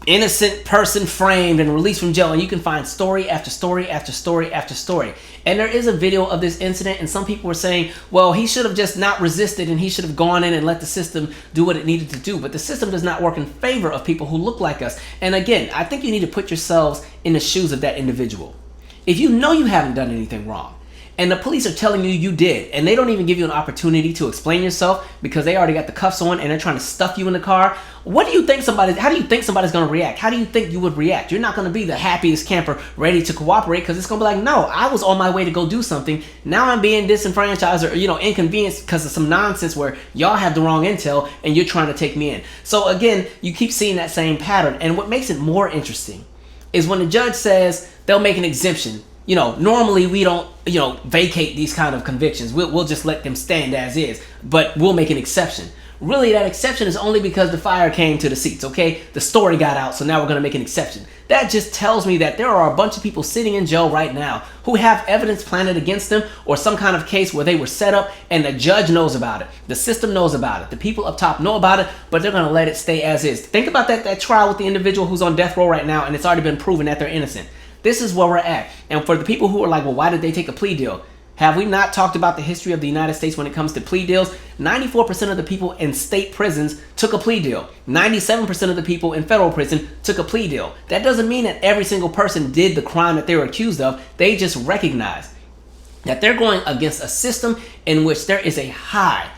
innocent person framed and released from jail, and you can find story after story after story after story. And there is a video of this incident, and some people were saying, well, he should have just not resisted and he should have gone in and let the system do what it needed to do. But the system does not work in favor of people who look like us. And again, I think you need to put yourselves in the shoes of that individual. If you know you haven't done anything wrong, and the police are telling you you did, and they don't even give you an opportunity to explain yourself because they already got the cuffs on and they're trying to stuff you in the car, how do you think somebody's going to react? How do you think you would react? You're not going to be the happiest camper ready to cooperate, because it's going to be like, no, I was on my way to go do something. Now I'm being disenfranchised or, inconvenienced because of some nonsense where y'all have the wrong intel and you're trying to take me in. So again, you keep seeing that same pattern. And what makes it more interesting is when the judge says they'll make an exemption normally we don't, vacate these kind of convictions. We'll just let them stand as is, but we'll make an exception. Really, that exception is only because the fire came to the seats, okay? The story got out, so now we're going to make an exception. That just tells me that there are a bunch of people sitting in jail right now who have evidence planted against them, or some kind of case where they were set up and the judge knows about it. The system knows about it. The people up top know about it, but they're going to let it stay as is. Think about that trial with the individual who's on death row right now, and it's already been proven that they're innocent. This is where we're at. And for the people who are like, well, why did they take a plea deal? Have we not talked about the history of the United States when it comes to plea deals? 94% of the people in state prisons took a plea deal. 97% of the people in federal prison took a plea deal. That doesn't mean that every single person did the crime that they were accused of. They just recognize that they're going against a system in which there is a high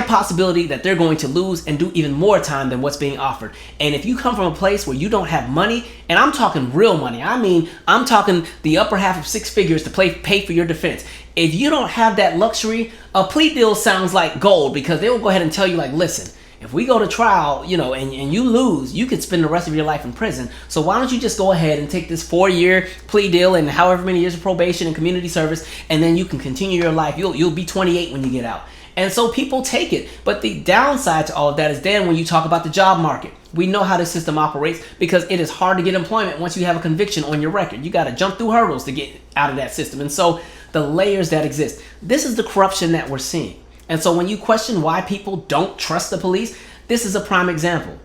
possibility that they're going to lose and do even more time than what's being offered. And if you come from a place where you don't have money, and I'm talking real money, I'm talking the upper half of six figures to pay for your defense. If you don't have that luxury, a plea deal sounds like gold, because they will go ahead and tell you, like, listen, if we go to trial, and you lose, you could spend the rest of your life in prison. So why don't you just go ahead and take this 4-year plea deal and however many years of probation and community service, and then you can continue your life. You'll be 28 when you get out. And so people take it. But the downside to all of that is then when you talk about the job market. We know how the system operates, because it is hard to get employment once you have a conviction on your record. You got to jump through hurdles to get out of that system. And so the layers that exist, this is the corruption that we're seeing. And so when you question why people don't trust the police, this is a prime example.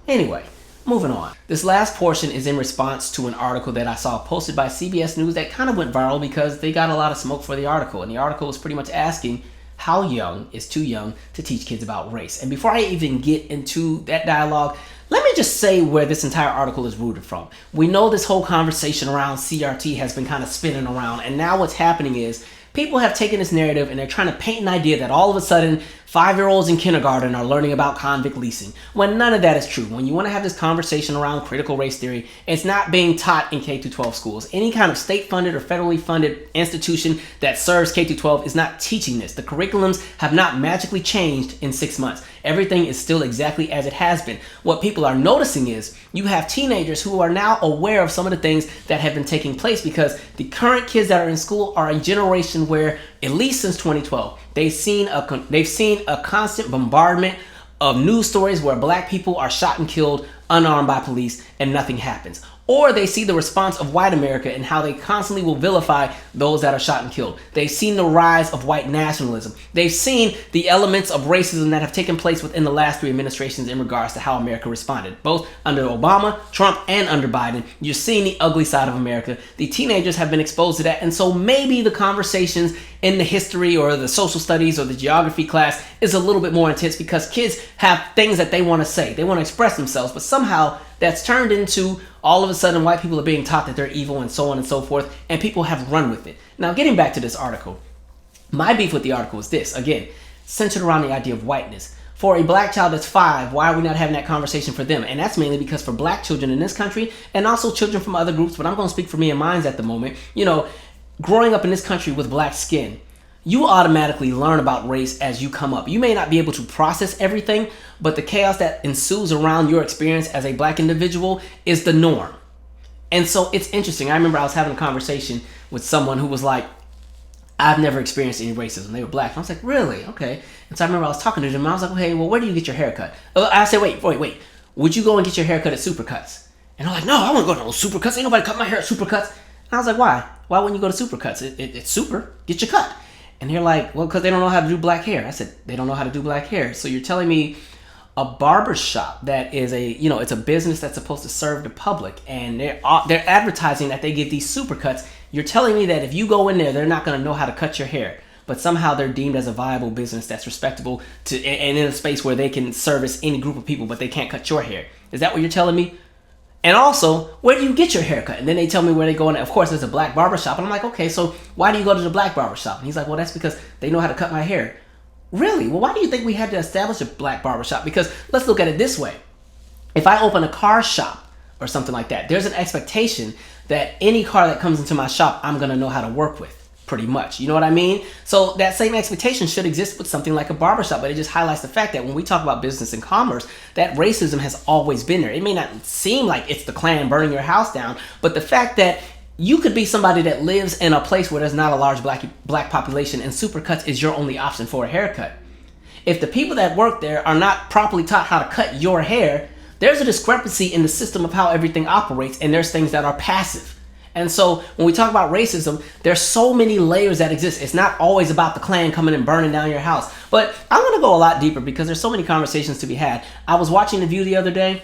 Anyway, moving on. This last portion is in response to an article that I saw posted by CBS News that kind of went viral because they got a lot of smoke for the article. And the article was pretty much asking, how young is too young to teach kids about race? And before I even get into that dialogue, let me just say where this entire article is rooted from. We know this whole conversation around CRT has been kind of spinning around, and now what's happening is people have taken this narrative and they're trying to paint an idea that all of a sudden 5-year-olds in kindergarten are learning about convict leasing, when none of that is true. When you want to have this conversation around critical race theory, it's not being taught in K-12 schools. Any kind of state-funded or federally funded institution that serves K-12 is not teaching this. The curriculums have not magically changed in 6 months. Everything is still exactly as it has been. What people are noticing is you have teenagers who are now aware of some of the things that have been taking place, because the current kids that are in school are a generation where, at least since 2012, they've seen a constant bombardment of news stories where black people are shot and killed unarmed by police and nothing happens. Or they see the response of white America and how they constantly will vilify those that are shot and killed. They've seen the rise of white nationalism. They've seen the elements of racism that have taken place within the last 3 administrations in regards to how America responded. Both under Obama, Trump, and under Biden, you're seeing the ugly side of America. The teenagers have been exposed to that, and so maybe the conversations in the history or the social studies or the geography class is a little bit more intense, because kids have things that they want to say. They want to express themselves, but somehow that's turned into all of a sudden white people are being taught that they're evil and so on and so forth, and people have run with it. Now, getting back to this article, my beef with the article is this, again, centered around the idea of whiteness. For a black child that's 5, why are we not having that conversation for them? And that's mainly because for black children in this country, and also children from other groups, but I'm going to speak for me and mine at the moment, growing up in this country with black skin, you automatically learn about race as you come up. You may not be able to process everything, but the chaos that ensues around your experience as a black individual is the norm. And so it's interesting. I remember I was having a conversation with someone who was like, I've never experienced any racism. They were black. And I was like, really? Okay. And so I remember I was talking to them, and I was like, okay, well, where do you get your haircut? I said, wait. Would you go and get your haircut at Supercuts? And they're like, no, I want to go to those Supercuts. Ain't nobody cut my hair at Supercuts. And I was like, why? Why wouldn't you go to Supercuts? It's super. Get your cut. And they're like, well, because they don't know how to do black hair. I said, they don't know how to do black hair. So you're telling me a barber shop that is it's a business that's supposed to serve the public, and they're advertising that they give these super cuts. You're telling me that if you go in there, they're not going to know how to cut your hair, but somehow they're deemed as a viable business that's respectable and in a space where they can service any group of people, but they can't cut your hair. Is that what you're telling me? And also, where do you get your haircut? And then they tell me where they go in. Of course, there's a black barbershop. And I'm like, okay, so why do you go to the black barbershop? And he's like, well, that's because they know how to cut my hair. Really? Well, why do you think we had to establish a black barbershop? Because let's look at it this way. If I open a car shop or something like that, there's an expectation that any car that comes into my shop, I'm going to know how to work with. Pretty much. You know what I mean? So that same expectation should exist with something like a barbershop, but it just highlights the fact that when we talk about business and commerce, that racism has always been there. It may not seem like it's the Klan burning your house down, but the fact that You could be somebody that lives in a place where there's not a large black population and Supercuts is your only option for a haircut. If the people that work there are not properly taught how to cut your hair, there's a discrepancy in the system of how everything operates, and there's things that are passive. And so when we talk about racism, there's so many layers that exist. It's not always about the Klan coming and burning down your house. But I'm going to go a lot deeper because there's so many conversations to be had. I was watching The View the other day,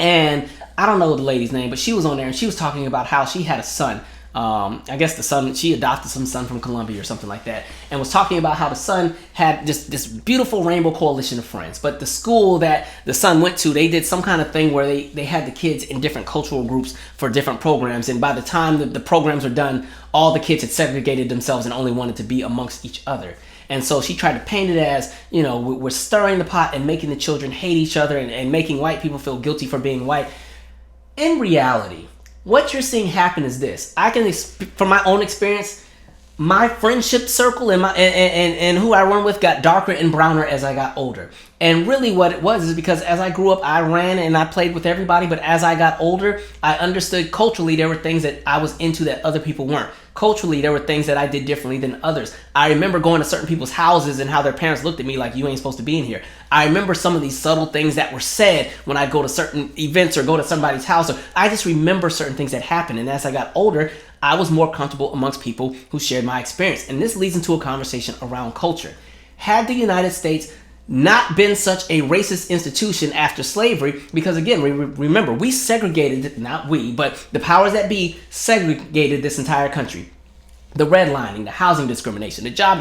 and I don't know the lady's name, but she was on there and she was talking about how she had a son. I guess the son, she adopted some son from Colombia or something like that, and was talking about how the son had this beautiful rainbow coalition of friends. But the school that the son went to, they did some kind of thing where they had the kids in different cultural groups for different programs. And by the time that the programs were done, all the kids had segregated themselves and only wanted to be amongst each other. And so she tried to paint it as, you know, we're stirring the pot and making the children hate each other and making white people feel guilty for being white. In reality, what you're seeing happen is this. I can, from my own experience, my friendship circle and who I run with got darker and browner as I got older. And really what it was is because as I grew up, I ran and I played with everybody. But as I got older, I understood culturally there were things that I was into that other people weren't. Culturally, there were things that I did differently than others. I remember going to certain people's houses and how their parents looked at me like, you ain't supposed to be in here. I remember some of these subtle things that were said when I go to certain events or go to somebody's house. Or I just remember certain things that happened. And as I got older, I was more comfortable amongst people who shared my experience. And this leads into a conversation around culture. Had the United States not been such a racist institution after slavery, because again, remember, we segregated, not we, but the powers that be segregated this entire country. The redlining, the housing discrimination, the job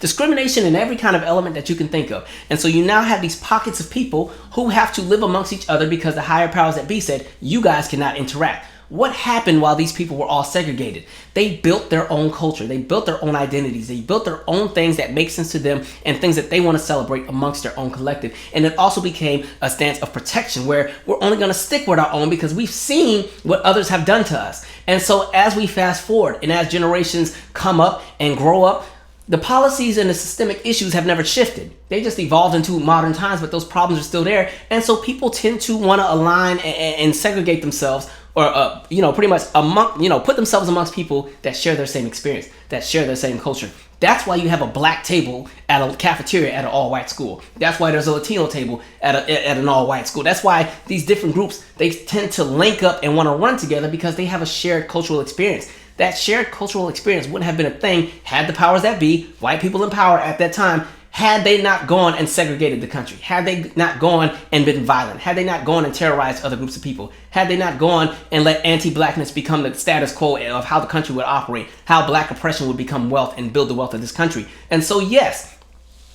discrimination in every kind of element that you can think of. And so you now have these pockets of people who have to live amongst each other because the higher powers that be said, you guys cannot interact. What happened while these people were all segregated? They built their own culture. They built their own identities. They built their own things that make sense to them and things that they want to celebrate amongst their own collective. And it also became a stance of protection where we're only going to stick with our own because we've seen what others have done to us. And so as we fast forward and as generations come up and grow up, the policies and the systemic issues have never shifted. They just evolved into modern times, but those problems are still there. And so people tend to want to align and segregate themselves or, pretty much put themselves amongst people that share their same experience, that share their same culture. That's why you have a black table at a cafeteria at an all-white school. That's why there's a Latino table at an all-white school. That's why these different groups, they tend to link up and want to run together because they have a shared cultural experience. That shared cultural experience wouldn't have been a thing had the powers that be, white people in power at that time, had they not gone and segregated the country, had they not gone and been violent, had they not gone and terrorized other groups of people, had they not gone and let anti-blackness become the status quo of how the country would operate, how black oppression would become wealth and build the wealth of this country. And so, yes,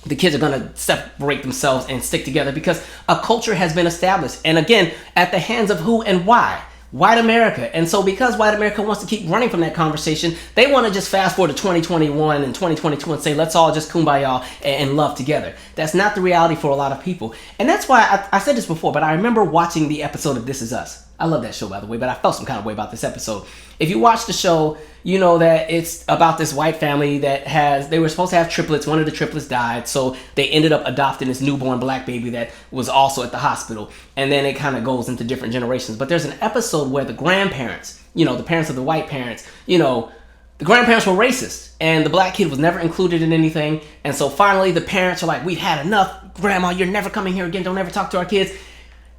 the kids are going to separate themselves and stick together because a culture has been established. And again, at the hands of who and why? White America. And so because white America wants to keep running from that conversation, they want to just fast forward to 2021 and 2022 and say, let's all just kumbaya and love together. That's not the reality for a lot of people. And that's why I said this before, but I remember watching the episode of This Is Us. I love that show, by the way, but I felt some kind of way about this episode. If you watch the show, you know that it's about this white family they were supposed to have triplets. One of the triplets died, so they ended up adopting this newborn black baby that was also at the hospital. And then it kind of goes into different generations. But there's an episode where the grandparents, the parents of the white parents, the grandparents were racist. And the black kid was never included in anything. And so finally the parents are like, we've had enough. Grandma, you're never coming here again. Don't ever talk to our kids.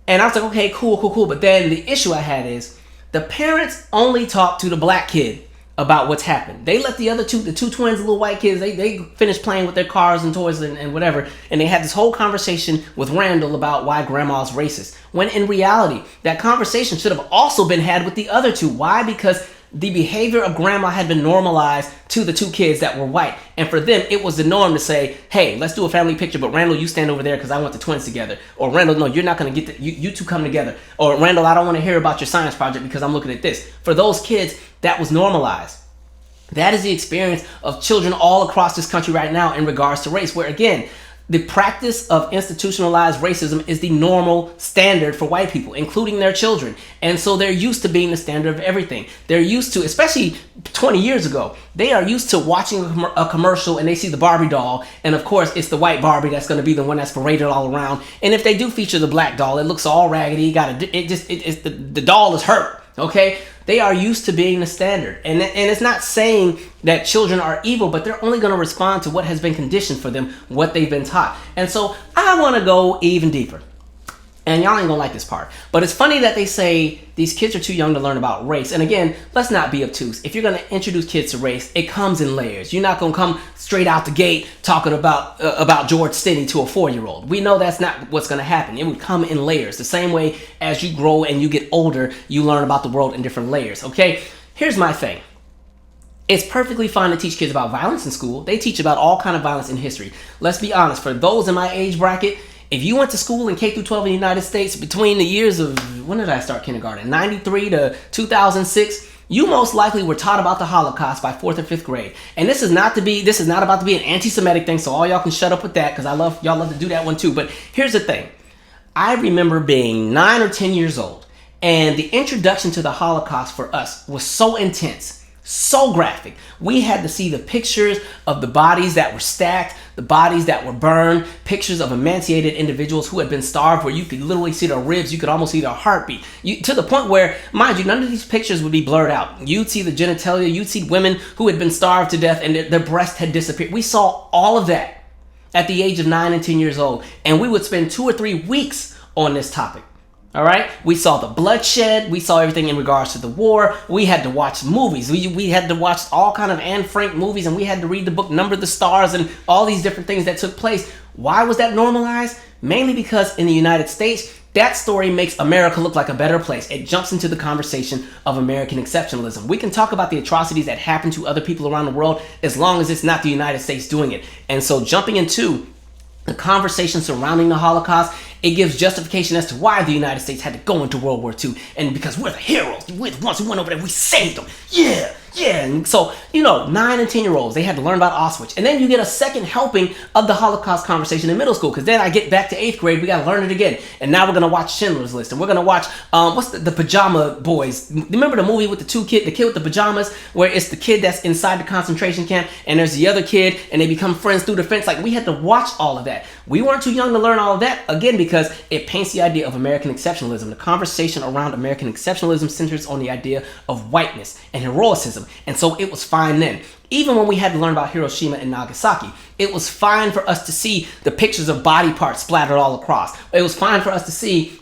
And I was like, okay, cool. But then the issue I had is the parents only talked to the black kid about what's happened. They let the two twins, the little white kids, they finished playing with their cars and toys and whatever. And they had this whole conversation with Randall about why grandma's racist. When in reality, that conversation should have also been had with the other two. Why? Because the behavior of grandma had been normalized to the two kids that were white. And for them, it was the norm to say, hey, let's do a family picture, but Randall, you stand over there because I want the twins together. Or Randall, no, you're not going to get you two come together. Or Randall, I don't want to hear about your science project because I'm looking at this. For those kids, that was normalized. That is the experience of children all across this country right now in regards to race, where again, the practice of institutionalized racism is the normal standard for white people, including their children. And so they're used to being the standard of everything. They're used to, especially 20 years ago, they are used to watching a commercial and they see the Barbie doll. And of course, it's the white Barbie that's going to be the one that's paraded all around. And if they do feature the black doll, it looks all raggedy. The doll is hurt. Okay. They are used to being the standard. And it's not saying that children are evil, but they're only going to respond to what has been conditioned for them, what they've been taught. And so I want to go even deeper. And y'all ain't gonna like this part. But it's funny that they say these kids are too young to learn about race. And again, let's not be obtuse. If you're gonna introduce kids to race, it comes in layers. You're not gonna come straight out the gate talking about George Stinney to a 4-year-old. We know that's not what's gonna happen. It would come in layers. The same way as you grow and you get older, you learn about the world in different layers, okay? Here's my thing. It's perfectly fine to teach kids about violence in school. They teach about all kind of violence in history. Let's be honest, for those in my age bracket, if you went to school in K through 12 in the United States between the years of, when did I start kindergarten? 93 to 2006, you most likely were taught about the Holocaust by 4th or 5th grade. And this is not about to be an anti-Semitic thing, so all y'all can shut up with that, because y'all love to do that one too. But here's the thing. I remember being 9 or 10 years old, and the introduction to the Holocaust for us was so intense, so graphic. We had to see the pictures of the bodies that were stacked, the bodies that were burned, pictures of emaciated individuals who had been starved, where you could literally see their ribs, you could almost see their heartbeat. To the point where, mind you, none of these pictures would be blurred out. You'd see the genitalia, you'd see women who had been starved to death and their breast had disappeared. We saw all of that at the age of 9 and 10 years old, and we would spend 2 or 3 weeks on this topic. All right, we saw the bloodshed. We saw everything in regards to the war. We had to watch movies. We had to watch all kind of Anne Frank movies, and we had to read the book Number the Stars and all these different things that took place. Why was that normalized? Mainly because in the United States, that story makes America look like a better place. It jumps into the conversation of American exceptionalism. We can talk about the atrocities that happen to other people around the world as long as it's not the United States doing it. And so jumping into the conversation surrounding the Holocaust, it gives justification as to why the United States had to go into World War II. And because we're the heroes. We're the ones who went over there. We saved them. Yeah. And so, 9 and 10-year-olds, they had to learn about Auschwitz. And then you get a second helping of the Holocaust conversation in middle school. Because then I get back to 8th grade, we got to learn it again. And now we're going to watch Schindler's List. And we're going to watch, what's the Pajama Boys? Remember the movie with the kid with the pajamas? Where it's the kid that's inside the concentration camp. And there's the other kid. And they become friends through the fence. Like, we had to watch all of that. We weren't too young to learn all of that. Again, because it paints the idea of American exceptionalism. The conversation around American exceptionalism centers on the idea of whiteness and heroicism. And so it was fine then. Even when we had to learn about Hiroshima and Nagasaki, it was fine for us to see the pictures of body parts splattered all across. It was fine for us to see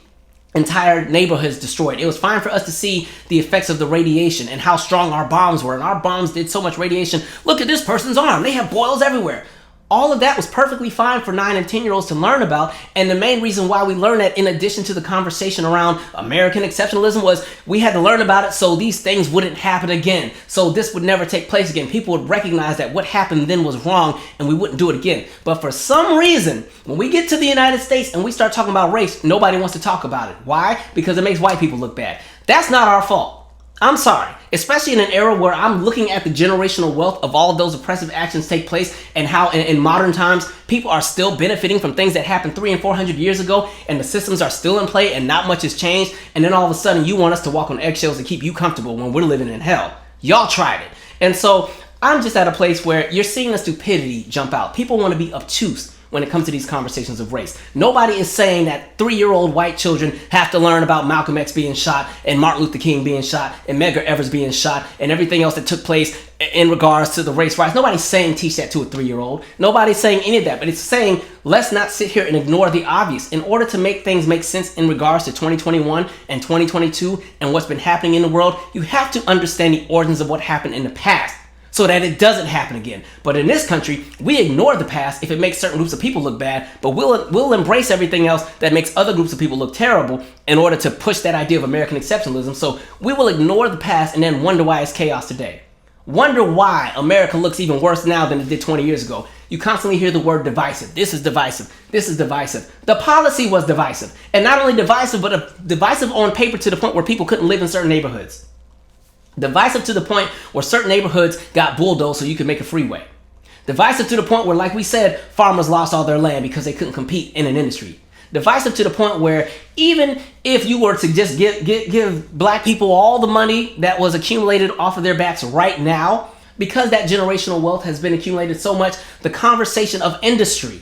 entire neighborhoods destroyed. It was fine for us to see the effects of the radiation and how strong our bombs were. And our bombs did so much radiation. Look at this person's arm. They have boils everywhere. All of that was perfectly fine for 9 and 10-year-olds to learn about. And the main reason why we learned that, in addition to the conversation around American exceptionalism, was we had to learn about it so these things wouldn't happen again. So this would never take place again. People would recognize that what happened then was wrong and we wouldn't do it again. But for some reason, when we get to the United States and we start talking about race, nobody wants to talk about it. Why? Because it makes white people look bad. That's not our fault. I'm sorry, especially in an era where I'm looking at the generational wealth of all of those oppressive actions take place, and how in modern times people are still benefiting from things that happened 300 and 400 years ago, and the systems are still in play and not much has changed. And then all of a sudden you want us to walk on eggshells to keep you comfortable when we're living in hell. Y'all tried it. And so I'm just at a place where you're seeing the stupidity jump out. People want to be obtuse when it comes to these conversations of race. Nobody is saying that 3-year-old white children have to learn about Malcolm X being shot and Martin Luther King being shot and Medgar Evers being shot and everything else that took place in regards to the race riots. Nobody's saying teach that to a 3-year-old. Nobody's saying any of that, but it's saying let's not sit here and ignore the obvious. In order to make things make sense in regards to 2021 and 2022 and what's been happening in the world, you have to understand the origins of what happened in the past, so that it doesn't happen again. But in this country, we ignore the past if it makes certain groups of people look bad, but we'll embrace everything else that makes other groups of people look terrible in order to push that idea of American exceptionalism. So we will ignore the past and then wonder why it's chaos today. Wonder why America looks even worse now than it did 20 years ago. You constantly hear the word divisive. This is divisive. This is divisive. The policy was divisive. And not only divisive, but divisive on paper to the point where people couldn't live in certain neighborhoods. Divisive to the point where certain neighborhoods got bulldozed so you could make a freeway. Divisive to the point where, like we said, farmers lost all their land because they couldn't compete in an industry. Divisive to the point where even if you were to just give black people all the money that was accumulated off of their backs right now, because that generational wealth has been accumulated so much, the conversation of industry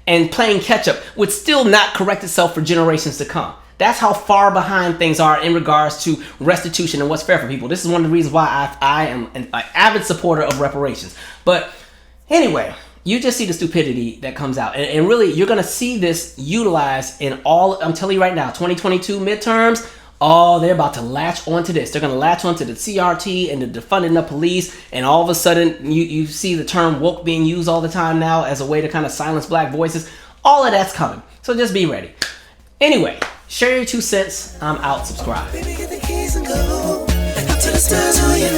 and playing catch up would still not correct itself for generations to come. That's how far behind things are in regards to restitution and what's fair for people. This is one of the reasons why I am an avid supporter of reparations. But anyway, you just see the stupidity that comes out. And really, you're going to see this utilized in all, I'm telling you right now, 2022 midterms. Oh, they're about to latch onto this. They're going to latch onto the CRT and the defunding the police. And all of a sudden, you see the term woke being used all the time now as a way to kind of silence black voices. All of that's coming. So just be ready. Anyway, share your 2 cents. I'm out. Subscribe. Baby, get the keys and go. Up to the stars, who you